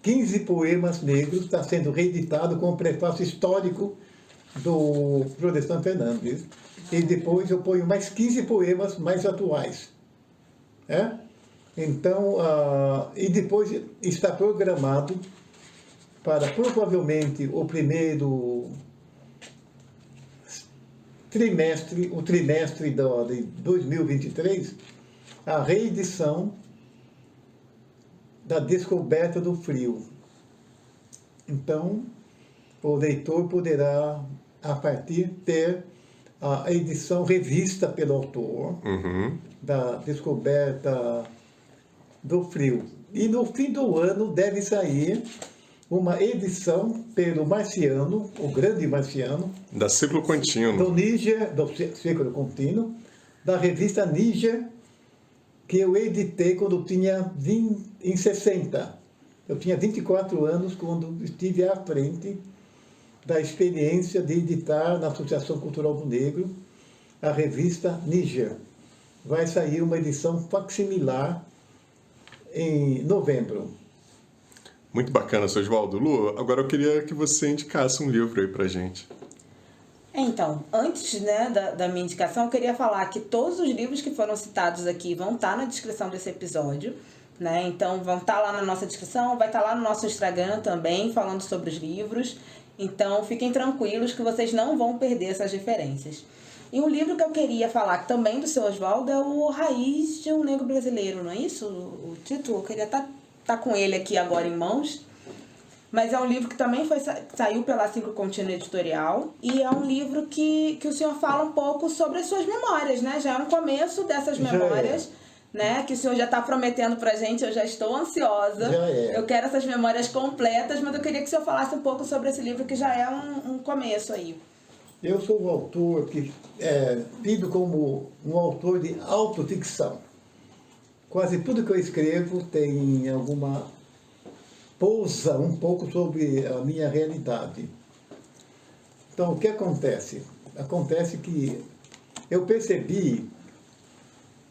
15 poemas negros, está sendo reeditado com o prefácio histórico do Florestan Fernandes. E depois eu ponho mais 15 poemas mais atuais. Então, e depois está programado para provavelmente o primeiro trimestre, o trimestre de 2023, a reedição da Descoberta do Frio. Então, o leitor poderá, a partir, ter a edição revista pelo autor da Descoberta do Frio. E no fim do ano deve sair uma edição pelo Marciano, o grande Marciano, Da Ciclo Contínuo. do Níger, do Ciclo Contínuo, da revista Níger, que eu editei quando tinha em 60. Eu tinha 24 anos quando estive à frente da experiência de editar na Associação Cultural do Negro a revista Níger. Vai sair uma edição facsimilar em novembro. Muito bacana, seu Oswaldo. Lu, agora eu queria que você indicasse um livro aí pra gente. Então, antes, né, da minha indicação, eu queria falar que todos os livros que foram citados aqui vão estar na descrição desse episódio, né? Então, vão estar lá na nossa descrição, vai estar lá no nosso Instagram também, falando sobre os livros. Então, fiquem tranquilos que vocês não vão perder essas referências. E um livro que eu queria falar também do seu Oswaldo é o Raiz de um Negro Brasileiro, não é isso? O título, eu queria estar com ele aqui agora em mãos. Mas é um livro que também saiu pela Ciclo Contínuo Editorial. E é um livro que o senhor fala um pouco sobre as suas memórias, né? Já é um começo dessas memórias, né? Que o senhor já está prometendo pra gente, eu já estou ansiosa. Já é. Eu quero essas memórias completas, mas eu queria que o senhor falasse um pouco sobre esse livro, que já é um começo aí. Eu sou um autor que é tido como um autor de autoficção. Quase tudo que eu escrevo tem alguma... pousa um pouco sobre a minha realidade. Então, o que acontece? Acontece que eu percebi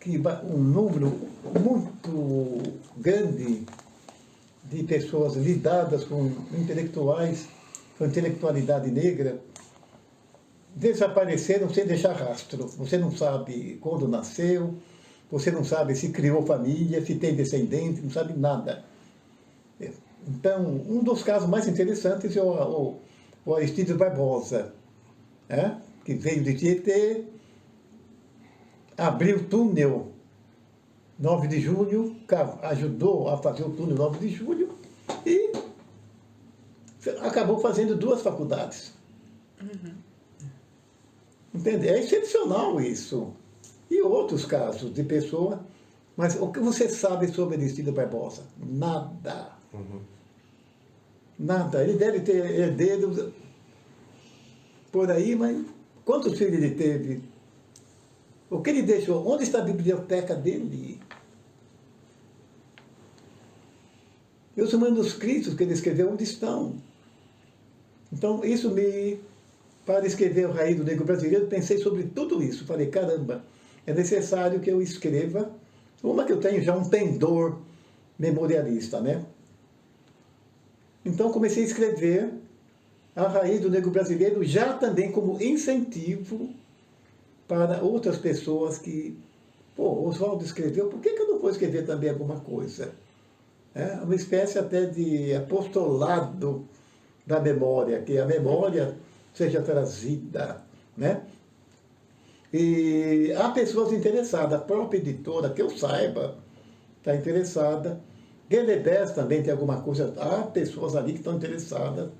que um número muito grande de pessoas lidadas com intelectuais, com intelectualidade negra, desapareceram sem deixar rastro. Você não sabe quando nasceu, você não sabe se criou família, se tem descendente, não sabe nada. Então, um dos casos mais interessantes é o Aristides Barbosa, que veio de Tietê, abriu o túnel 9 de julho, ajudou a fazer o túnel 9 de julho e acabou fazendo 2 faculdades. Entende? É excepcional isso. E outros casos de pessoa. Mas o que você sabe sobre Aristides Barbosa? Nada. Nada. Ele deve ter herdeiros por aí, mas quantos filhos ele teve? O que ele deixou? Onde está a biblioteca dele? E os manuscritos que ele escreveu, onde estão? Então, isso para escrever O Raiz do Negro Brasileiro, pensei sobre tudo isso. Falei, caramba, é necessário que eu escreva, uma que eu tenho já um pendor memorialista, né? Então, comecei a escrever A Raiz do Negro Brasileiro, já também como incentivo para outras pessoas que, pô, Oswaldo escreveu, por que eu não vou escrever também alguma coisa? É uma espécie até de apostolado da memória, que a memória seja trazida, né? E há pessoas interessadas, a própria editora, que eu saiba, está interessada. Guelebés também tem alguma coisa, há pessoas ali que estão interessadas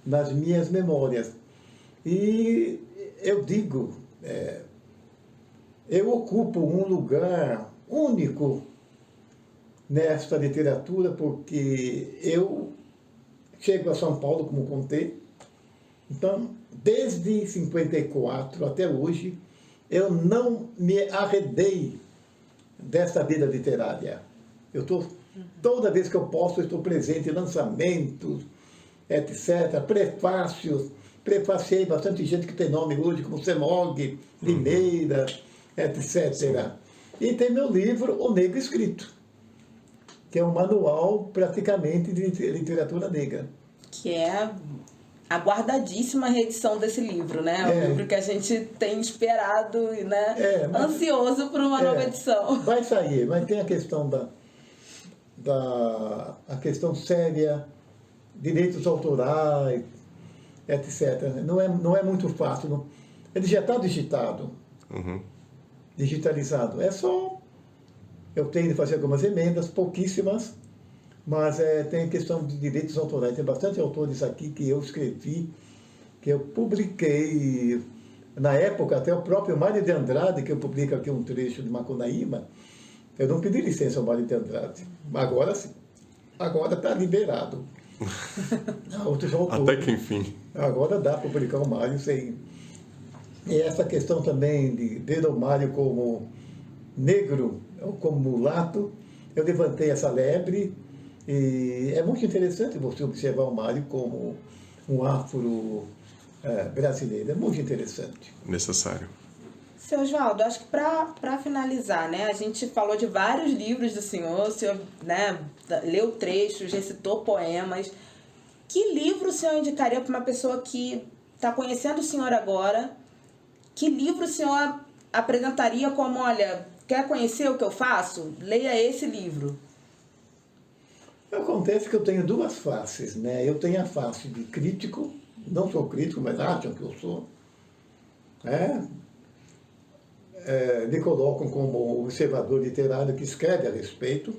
nas minhas memórias. E eu digo, eu ocupo um lugar único nesta literatura, porque eu chego a São Paulo, como contei, então, desde 54 até hoje, eu não me arredei dessa vida literária. Eu estou, toda vez que eu posso, eu estou presente em lançamentos, etc., prefácios, prefaciei bastante gente que tem nome hoje, como Semog, Limeira, etc. E tem meu livro, O Negro Escrito, que é um manual praticamente de literatura negra. Que é a guardadíssima reedição desse livro, né? É um livro que a gente tem esperado, né? Ansioso por uma nova edição. Vai sair, mas tem a questão a questão séria, direitos autorais, etc. Não é muito fácil. Não. Ele já está digitado, digitalizado. É só... Eu tenho de fazer algumas emendas, pouquíssimas, mas tem questão de direitos autorais. Tem bastante autores aqui que eu escrevi, que eu publiquei. Na época, até o próprio Mário de Andrade, que eu publico aqui um trecho de Macunaíma, eu não pedi licença ao Mário de Andrade. Agora sim. Agora está liberado. Outros autores, até que enfim. Agora dá para publicar o Mário sem... E essa questão também de ver o Mário como negro, ou como mulato, eu levantei essa lebre, e é muito interessante você observar o Mário como um afro brasileiro. É muito interessante. Necessário. Seu Oswaldo, acho que para finalizar, né, a gente falou de vários livros do senhor, o senhor, né, leu trechos, recitou poemas. Que livro o senhor indicaria para uma pessoa que está conhecendo o senhor agora? Que livro o senhor apresentaria como, olha, quer conhecer o que eu faço? Leia esse livro. Acontece que eu tenho duas faces, né? Eu tenho a face de crítico, não sou crítico, mas acham que eu sou. Me colocam como observador literário que escreve a respeito.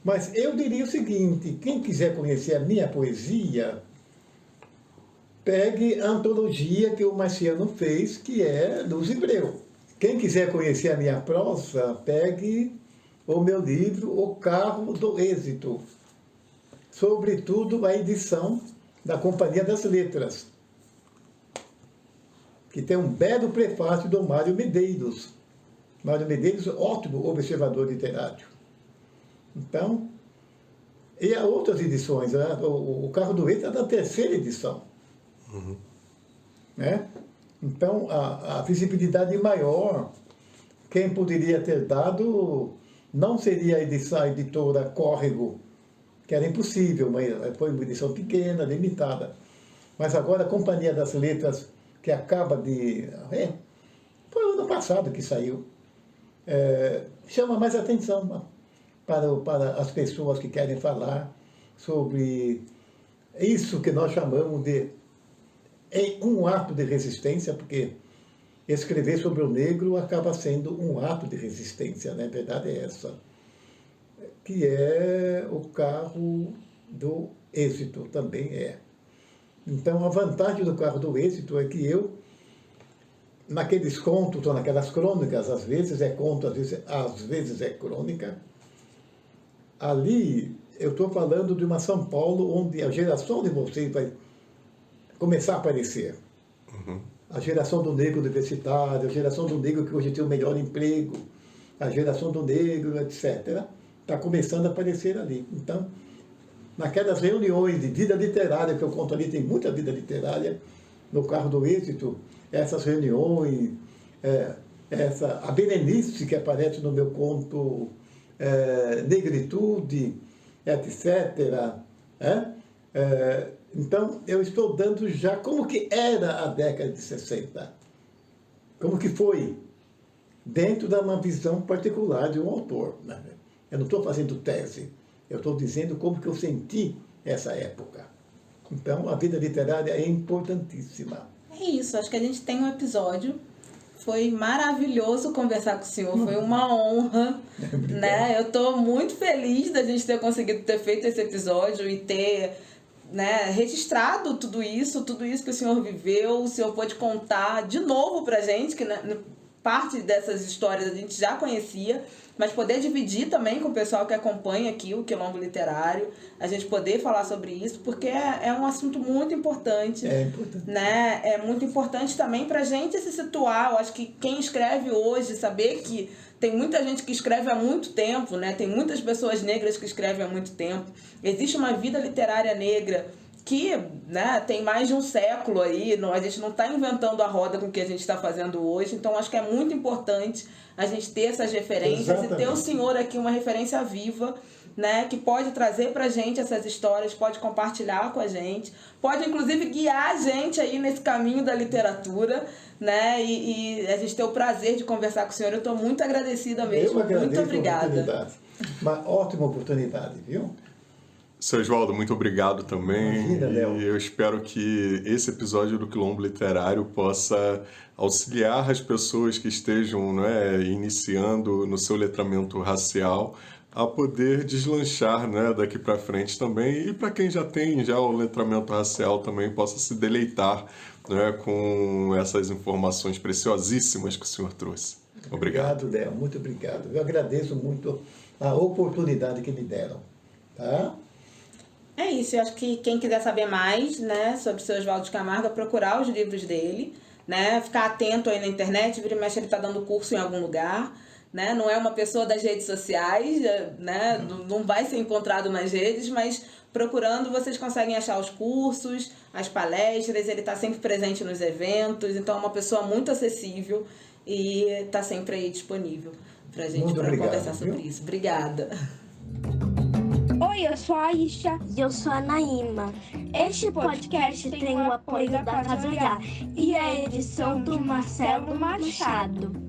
Mas eu diria o seguinte, quem quiser conhecer a minha poesia, pegue a antologia que o Marciano fez, que é Luz e Breu. Quem quiser conhecer a minha prosa, pegue o meu livro, O Carro do Êxito. Sobretudo a edição da Companhia das Letras, que tem um belo prefácio do Mário Medeiros. Mário Medeiros, ótimo observador literário. Então, e há outras edições, né? O Carro do Êxito é da terceira edição. Né? Então, a visibilidade maior, quem poderia ter dado, não seria a editora Córrego, que era impossível, mas foi uma edição pequena, limitada. Mas agora a Companhia das Letras, que acaba de... foi o ano passado que saiu, chama mais atenção para as pessoas que querem falar sobre isso que nós chamamos de um ato de resistência, porque escrever sobre o negro acaba sendo um ato de resistência, né? A verdade é essa, que é o Carro do Êxito, também é. Então, a vantagem do Carro do Êxito é que eu, naqueles contos ou naquelas crônicas, às vezes é conto, às vezes é crônica, ali eu estou falando de uma São Paulo onde a geração de vocês vai começar a aparecer. a geração do negro universitário, a geração do negro que hoje tem o melhor emprego, a geração do negro, etc., está começando a aparecer ali. Então, naquelas reuniões de vida literária, que eu conto ali, tem muita vida literária, no Carro do Êxito, essas reuniões, a berenice que aparece no meu conto Negritude, etc., então, eu estou dando já como que era a década de 60, como que foi, dentro de uma visão particular de um autor. Né? Eu não estou fazendo tese, eu estou dizendo como que eu senti essa época. Então, a vida literária é importantíssima. É isso, acho que a gente tem um episódio. Foi maravilhoso conversar com o senhor, foi uma honra, né? Eu estou muito feliz da gente ter conseguido ter feito esse episódio e ter, né, registrado tudo isso que o senhor viveu. O senhor pôde contar de novo pra gente, que parte dessas histórias a gente já conhecia, mas poder dividir também com o pessoal que acompanha aqui o Quilombo Literário, a gente poder falar sobre isso, porque é um assunto muito importante. É importante. Né? É muito importante também pra gente se situar. Eu acho que quem escreve hoje, saber que tem muita gente que escreve há muito tempo, né? Tem muitas pessoas negras que escrevem há muito tempo. Existe uma vida literária negra que, né, tem mais de um século aí, a gente não está inventando a roda com o que a gente está fazendo hoje, então acho que é muito importante a gente ter essas referências. Exatamente. E ter o senhor aqui uma referência viva, né, que pode trazer pra gente essas histórias, pode compartilhar com a gente, pode inclusive guiar a gente aí nesse caminho da literatura, né, e a gente ter o prazer de conversar com o senhor. Eu estou muito agradecida mesmo, muito obrigada. Uma ótima oportunidade, viu? Seu Oswaldo, muito obrigado também. Imagina, Léo. E eu espero que esse episódio do Quilombo Literário possa auxiliar as pessoas que estejam, né, iniciando no seu letramento racial a poder deslanchar, né, daqui para frente também. E para quem já tem o letramento racial também possa se deleitar, né, com essas informações preciosíssimas que o senhor trouxe. Obrigado. Obrigado, Léo. Muito obrigado. Eu agradeço muito a oportunidade que me deram. Tá? É isso, eu acho que quem quiser saber mais, né, sobre o seu Oswaldo de Camargo, é procurar os livros dele, né, ficar atento aí na internet, vira e mexe, ele está dando curso em algum lugar, né, não é uma pessoa das redes sociais, né, não vai ser encontrado nas redes, mas procurando vocês conseguem achar os cursos, as palestras, ele está sempre presente nos eventos, então é uma pessoa muito acessível e está sempre aí disponível para a gente conversar sobre isso. Obrigada. Oi, eu sou a Isha. E eu sou a Naíma. Este podcast tem o apoio da Casa Olhar e a edição do Marcelo Machado.